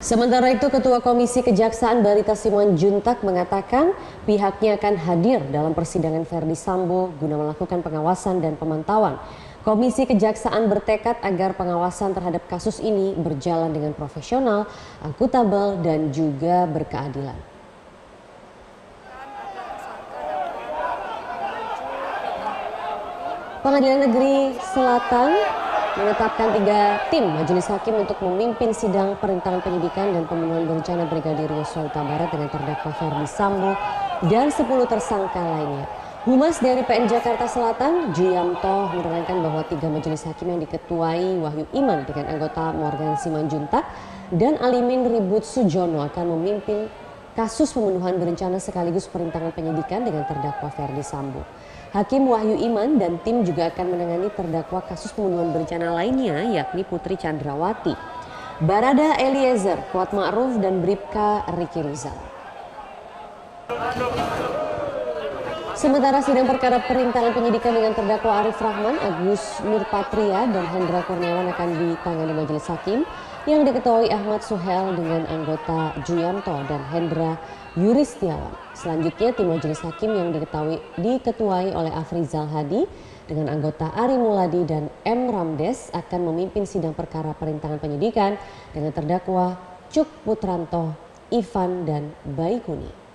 Sementara itu, Ketua Komisi Kejaksaan Barita Simanjuntak mengatakan pihaknya akan hadir dalam persidangan Verdi Sambo guna melakukan pengawasan dan pemantauan. Komisi Kejaksaan bertekad agar pengawasan terhadap kasus ini berjalan dengan profesional, akuntabel, dan juga berkeadilan. Pengadilan Negeri Selatan menetapkan 3 tim majelis hakim untuk memimpin sidang perintangan penyidikan dan pembunuhan berencana Brigadir Yosua Huta Barat dengan terdakwa Verdi Sambo dan 10 tersangka lainnya. Humas dari PN Jakarta Selatan, Juyamto, menerangkan bahwa 3 majelis hakim yang diketuai Wahyu Iman dengan anggota Morgan Simanjuntak dan Alimin Ribut Sujono akan memimpin kasus pembunuhan berencana sekaligus perintangan penyidikan dengan terdakwa Verdi Sambo. Hakim Wahyu Iman dan tim juga akan menangani terdakwa kasus pembunuhan berencana lainnya, yakni Putri Chandrawati, Barada Eliezer, Kuat Ma'ruf, dan Bribka Riki Rizal. Sementara sidang perkara perintangan penyidikan dengan terdakwa Arif Rahman, Agus Nurpatria, dan Hendra Kurniawan akan ditangani majelis hakim yang diketuai Ahmad Suhel dengan anggota Juyamto dan Hendra Yuristiawan. Selanjutnya, tim majelis hakim yang diketuai oleh Afrizal Hadi dengan anggota Ari Muladi dan M. Ramdes akan memimpin sidang perkara perintangan penyidikan dengan terdakwa Cuk Putranto, Ivan, dan Baikuni.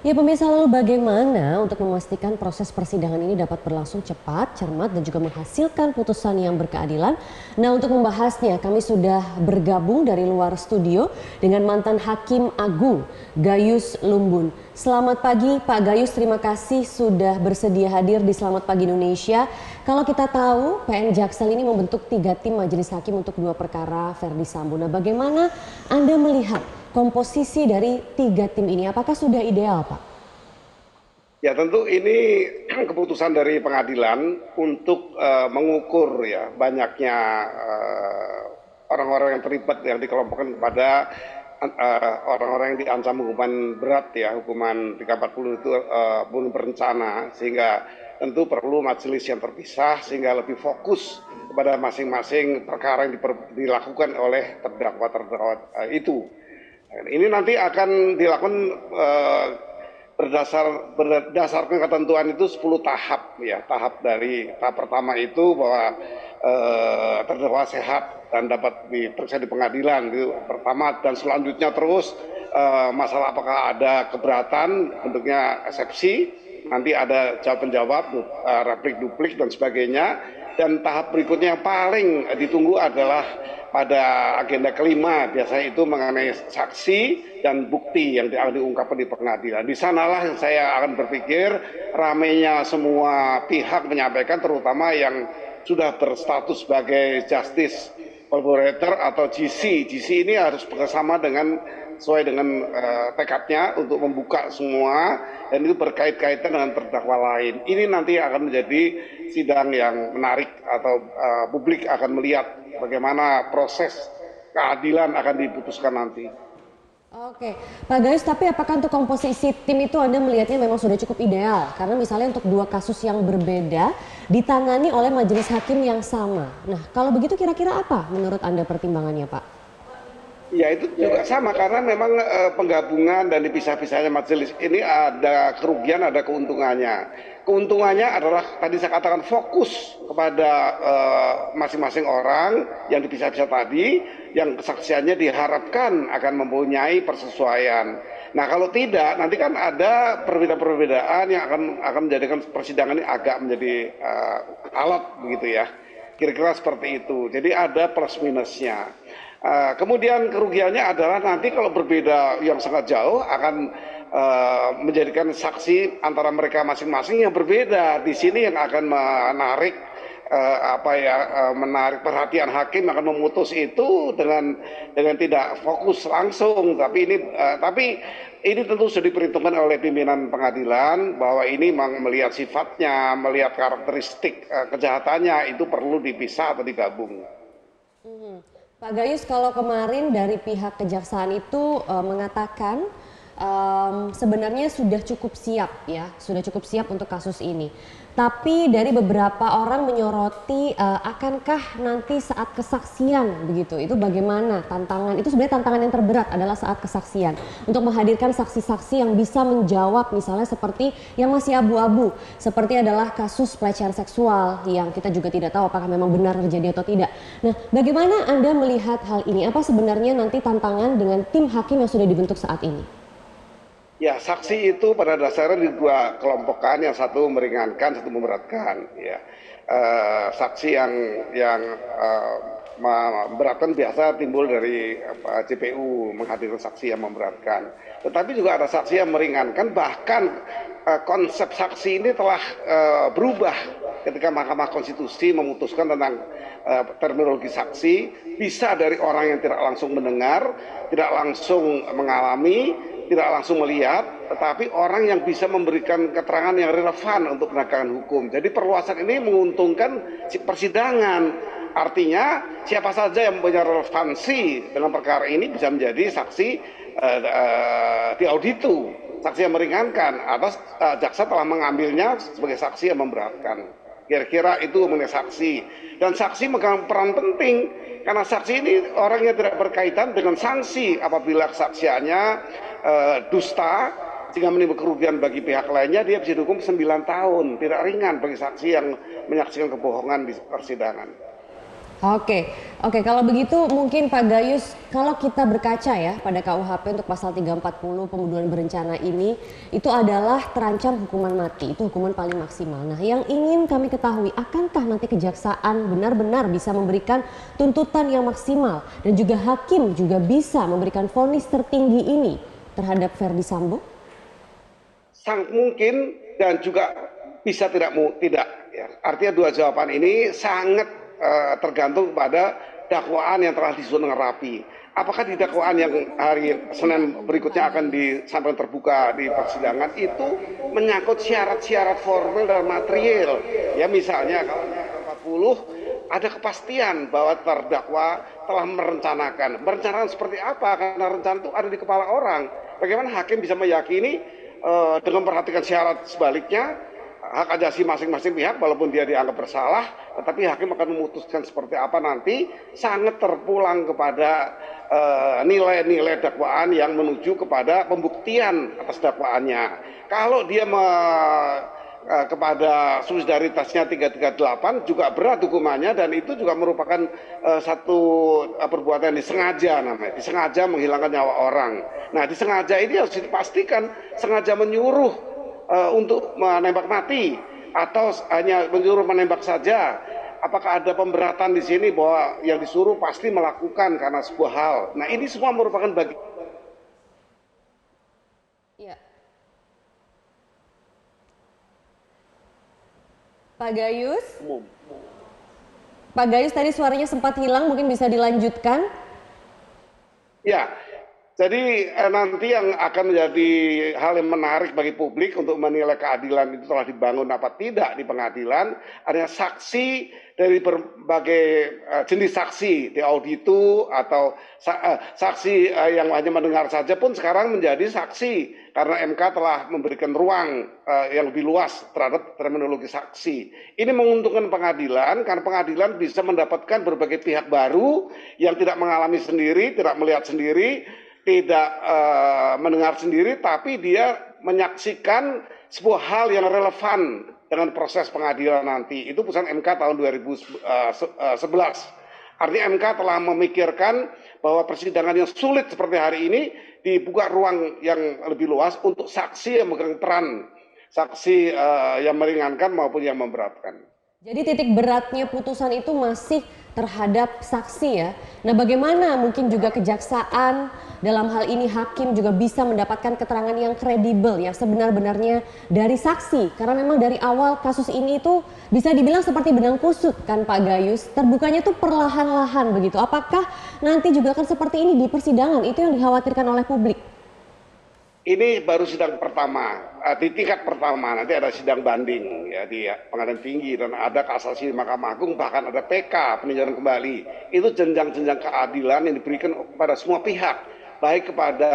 Ya pemirsa, lalu bagaimana untuk memastikan proses persidangan ini dapat berlangsung cepat, cermat, dan juga menghasilkan putusan yang berkeadilan? Nah, untuk membahasnya kami sudah bergabung dari luar studio dengan mantan Hakim Agung Gayus Lumbun. Selamat pagi Pak Gayus, terima kasih sudah bersedia hadir di Selamat Pagi Indonesia. Kalau kita tahu PN Jaksel ini membentuk 3 tim majelis hakim untuk 2 perkara Verdi Sambo. Nah, bagaimana Anda melihat komposisi dari 3 tim ini? Apakah sudah ideal, Pak? Ya, tentu ini keputusan dari pengadilan untuk mengukur ya banyaknya orang-orang yang terlibat yang dikelompokkan kepada orang-orang yang diancam hukuman berat ya, hukuman 340 itu bunuh berencana, sehingga tentu perlu majelis yang terpisah sehingga lebih fokus kepada masing-masing perkara yang dilakukan oleh terdakwa itu. Ini nanti akan dilakukan berdasarkan ketentuan itu 10 tahap ya. Tahap pertama itu bahwa terdakwa sehat dan dapat diperiksa di pengadilan itu pertama, dan selanjutnya terus masalah apakah ada keberatan, bentuknya eksepsi, nanti ada jawab menjawab, replik duplik dan sebagainya. Dan tahap berikutnya yang paling ditunggu adalah pada agenda kelima, biasanya itu mengenai saksi dan bukti yang akan diungkapkan di pengadilan. Di sanalah saya akan berpikir ramainya semua pihak menyampaikan, terutama yang sudah berstatus sebagai justice collaborator atau GC. GC ini harus bekerjasama sesuai dengan tekadnya untuk membuka semua, dan itu berkait-kaitan dengan terdakwa lain. Ini nanti akan menjadi sidang yang menarik, atau publik akan melihat bagaimana proses keadilan akan diputuskan nanti. Oke, Pak Gayus, tapi apakah untuk komposisi tim itu Anda melihatnya memang sudah cukup ideal? Karena misalnya untuk 2 kasus yang berbeda ditangani oleh majelis hakim yang sama. Nah, kalau begitu kira-kira apa menurut Anda pertimbangannya, Pak? Ya, itu juga sama, karena memang penggabungan dan dipisah-pisahnya majelis ini ada kerugian, ada keuntungannya. Keuntungannya adalah tadi saya katakan fokus kepada masing-masing orang yang dipisah-pisah tadi, yang kesaksiannya diharapkan akan mempunyai persesuaian. Nah, kalau tidak, nanti kan ada perbedaan-perbedaan yang akan menjadikan persidangan ini agak menjadi alot begitu ya. Kira-kira seperti itu. Jadi ada plus minusnya. Kemudian kerugiannya adalah nanti kalau berbeda yang sangat jauh akan menjadikan saksi antara mereka masing-masing yang berbeda. Di sini yang akan menarik menarik perhatian hakim, akan memutus itu dengan tidak fokus langsung. Tapi ini tentu sudah diperhitungkan oleh pimpinan pengadilan bahwa ini memang melihat sifatnya, melihat karakteristik kejahatannya, itu perlu dipisah atau digabung. Pak Gayus, kalau kemarin dari pihak kejaksaan itu mengatakan sebenarnya sudah cukup siap ya, sudah cukup siap untuk kasus ini. Tapi dari beberapa orang menyoroti akankah nanti saat kesaksian begitu, itu bagaimana tantangan, itu sebenarnya tantangan yang terberat adalah saat kesaksian. Untuk menghadirkan saksi-saksi yang bisa menjawab misalnya seperti yang masih abu-abu, seperti adalah kasus pelecehan seksual yang kita juga tidak tahu apakah memang benar terjadi atau tidak. Nah, bagaimana Anda melihat hal ini? Apa sebenarnya nanti tantangan dengan tim hakim yang sudah dibentuk saat ini? Ya, saksi itu pada dasarnya dua kelompokkan, yang satu meringankan, satu memberatkan. Ya, saksi yang memberatkan biasa timbul dari JPU menghadirkan saksi yang memberatkan. Tetapi juga ada saksi yang meringankan, bahkan konsep saksi ini telah berubah ketika Mahkamah Konstitusi memutuskan tentang terminologi saksi, bisa dari orang yang tidak langsung mendengar, tidak langsung mengalami, tidak langsung melihat, tetapi orang yang bisa memberikan keterangan yang relevan untuk penegakan hukum. Jadi perluasan ini menguntungkan persidangan. Artinya siapa saja yang punya relevansi dengan perkara ini bisa menjadi saksi di auditu, saksi yang meringankan, atau jaksa telah mengambilnya sebagai saksi yang memberatkan. Kira-kira itu mengenai saksi. Dan saksi memegang peran penting, karena saksi ini orangnya tidak berkaitan dengan sanksi apabila kesaksiannya dusta sehingga menimbulkan kerugian bagi pihak lainnya, dia bisa dihukum 9 tahun. Tidak ringan bagi saksi yang menyaksikan kebohongan di persidangan. Oke, kalau begitu mungkin Pak Gayus, kalau kita berkaca ya pada KUHP untuk pasal 340 pembunuhan berencana ini, itu adalah terancam hukuman mati, itu hukuman paling maksimal. Nah, yang ingin kami ketahui, akankah nanti kejaksaan benar-benar bisa memberikan tuntutan yang maksimal dan juga hakim juga bisa memberikan vonis tertinggi ini terhadap Ferdi Sambo? Sangat mungkin dan juga bisa tidak ya. Artinya dua jawaban ini sangat tergantung pada dakwaan yang telah disusun dengan rapi. Apakah di dakwaan yang hari Senin berikutnya akan disampaikan terbuka di persidangan itu menyangkut syarat-syarat formil dan material. Ya, misalnya kalau 40 ada kepastian bahwa terdakwa telah merencanakan. Merencanakan seperti apa? Karena rencana itu ada di kepala orang. Bagaimana hakim bisa meyakini dengan memperhatikan syarat sebaliknya, hak ajasi masing-masing pihak walaupun dia dianggap bersalah, tetapi hakim akan memutuskan seperti apa nanti, sangat terpulang kepada nilai-nilai dakwaan yang menuju kepada pembuktian atas dakwaannya. Kalau dia kepada solidaritasnya 338 juga berat hukumannya, dan itu juga merupakan satu perbuatan yang disengaja, namanya disengaja menghilangkan nyawa orang. Nah, disengaja ini harus dipastikan sengaja menyuruh untuk menembak mati atau hanya menyuruh menembak saja. Apakah ada pemberatan di sini bahwa yang disuruh pasti melakukan karena sebuah hal. Nah, ini semua merupakan bagian. Ya. Pak Gayus? Pak Gayus tadi suaranya sempat hilang, mungkin bisa dilanjutkan? Ya. Jadi nanti yang akan menjadi hal yang menarik bagi publik untuk menilai keadilan itu telah dibangun apa tidak di pengadilan, adanya saksi dari berbagai jenis saksi di auditu atau saksi yang hanya mendengar saja pun sekarang menjadi saksi karena MK telah memberikan ruang yang lebih luas terhadap terminologi saksi. Ini menguntungkan pengadilan karena pengadilan bisa mendapatkan berbagai pihak baru yang tidak mengalami sendiri, tidak melihat sendiri, tidak mendengar sendiri, tapi dia menyaksikan sebuah hal yang relevan dengan proses pengadilan nanti. Itu putusan MK tahun 2011. Artinya MK telah memikirkan bahwa persidangan yang sulit seperti hari ini dibuka ruang yang lebih luas untuk saksi yang memegang peran, saksi yang meringankan maupun yang memberatkan. Jadi titik beratnya putusan itu masih terhadap saksi ya. Nah, bagaimana mungkin juga kejaksaan dalam hal ini hakim juga bisa mendapatkan keterangan yang kredibel yang sebenar-benarnya dari saksi, karena memang dari awal kasus ini itu bisa dibilang seperti benang kusut kan Pak Gayus, terbukanya tuh perlahan-lahan begitu. Apakah nanti juga akan seperti ini di persidangan? Itu yang dikhawatirkan oleh publik. Ini baru sidang pertama, di tingkat pertama, nanti ada sidang banding ya di Pengadilan Tinggi dan ada kasasi di Mahkamah Agung, bahkan ada PK peninjauan kembali. Itu jenjang-jenjang keadilan yang diberikan kepada semua pihak, baik kepada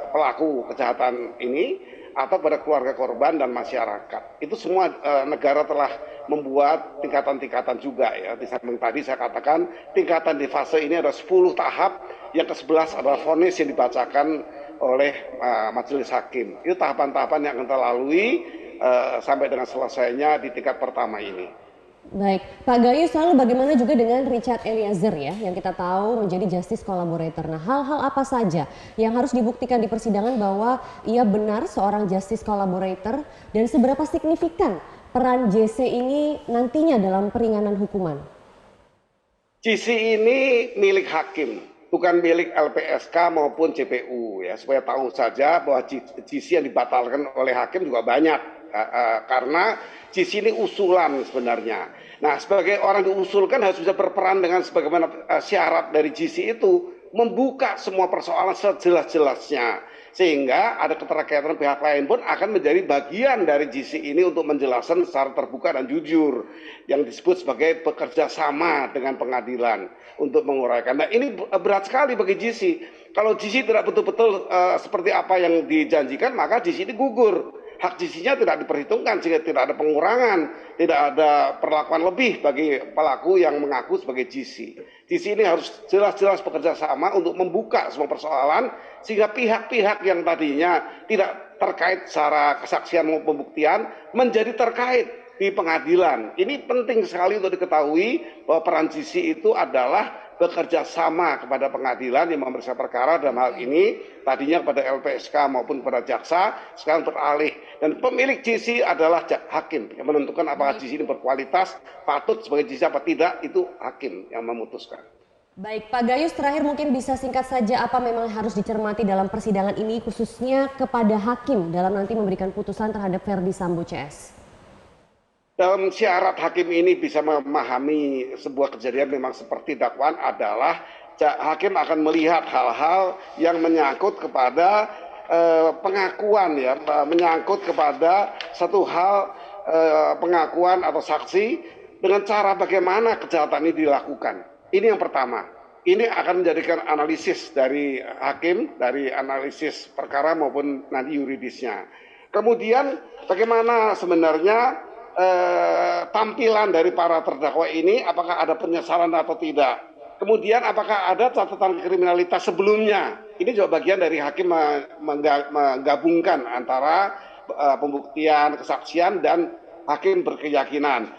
pelaku kejahatan ini atau pada keluarga korban dan masyarakat. Itu semua negara telah membuat tingkatan-tingkatan juga ya. Di samping tadi saya katakan tingkatan di fase ini ada 10 tahap, yang ke-11 adalah vonis yang dibacakan oleh majelis hakim. Itu tahapan-tahapan yang akan kita lalui sampai dengan selesainya di tingkat pertama ini. Baik, Pak Gayus, lalu bagaimana juga dengan Richard Eliezer ya, yang kita tahu menjadi justice collaborator. Nah, hal-hal apa saja yang harus dibuktikan di persidangan bahwa ia benar seorang justice collaborator dan seberapa signifikan peran JC ini nantinya dalam peringanan hukuman? JC ini milik hakim, bukan milik LPSK maupun JPU ya, supaya tahu saja bahwa JC yang dibatalkan oleh hakim juga banyak karena JC ini usulan sebenarnya. Nah, sebagai orang diusulkan harus bisa berperan dengan sebagaimana syarat dari JC itu, membuka semua persoalan sejelas-jelasnya, sehingga ada keterkaitan pihak lain pun akan menjadi bagian dari JC ini untuk menjelaskan secara terbuka dan jujur yang disebut sebagai bekerja sama dengan pengadilan untuk menguraikan. Nah, ini berat sekali bagi JC. Kalau JC tidak betul-betul seperti apa yang dijanjikan, maka JC ini gugur. Hak JC-nya tidak diperhitungkan sehingga tidak ada pengurangan, tidak ada perlakuan lebih bagi pelaku yang mengaku sebagai JC. JC ini harus jelas-jelas bekerja sama untuk membuka semua persoalan sehingga pihak-pihak yang tadinya tidak terkait secara kesaksian maupun pembuktian menjadi terkait di pengadilan. Ini penting sekali untuk diketahui bahwa peran JC itu adalah bekerja sama kepada pengadilan yang memeriksa perkara, dalam hal ini tadinya kepada LPSK maupun kepada jaksa, sekarang beralih. Dan pemilik JC adalah hakim yang menentukan apakah JC ini berkualitas, patut sebagai JC apa tidak, itu hakim yang memutuskan. Baik, Pak Gayus, terakhir mungkin bisa singkat saja apa memang harus dicermati dalam persidangan ini khususnya kepada hakim dalam nanti memberikan putusan terhadap Ferdy Sambo CS? Dalam syarat hakim ini bisa memahami sebuah kejadian memang seperti dakwaan adalah hakim akan melihat hal-hal yang menyangkut kepada pengakuan ya, menyangkut kepada satu hal pengakuan atau saksi dengan cara bagaimana kejahatan ini dilakukan. Ini yang pertama. Ini akan menjadikan analisis dari hakim, dari analisis perkara maupun nanti yuridisnya. Kemudian bagaimana sebenarnya tampilan dari para terdakwa ini, apakah ada penyesalan atau tidak. Kemudian apakah ada catatan kriminalitas sebelumnya. Ini juga bagian dari hakim menggabungkan antara pembuktian, kesaksian, dan hakim berkeyakinan.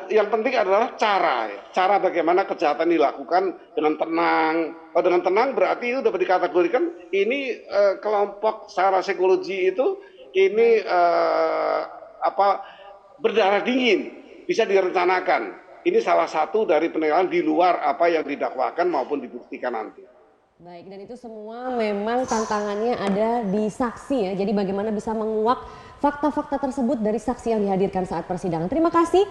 Yang penting adalah cara bagaimana kejahatan dilakukan dengan tenang. Kalau dengan tenang berarti itu dapat dikategorikan ini kelompok secara psikologi itu ini berdarah dingin, bisa direncanakan. Ini salah satu dari penilaian di luar apa yang didakwakan maupun dibuktikan nanti. Baik, dan itu semua memang tantangannya ada di saksi ya. Jadi bagaimana bisa menguak fakta-fakta tersebut dari saksi yang dihadirkan saat persidangan. Terima kasih.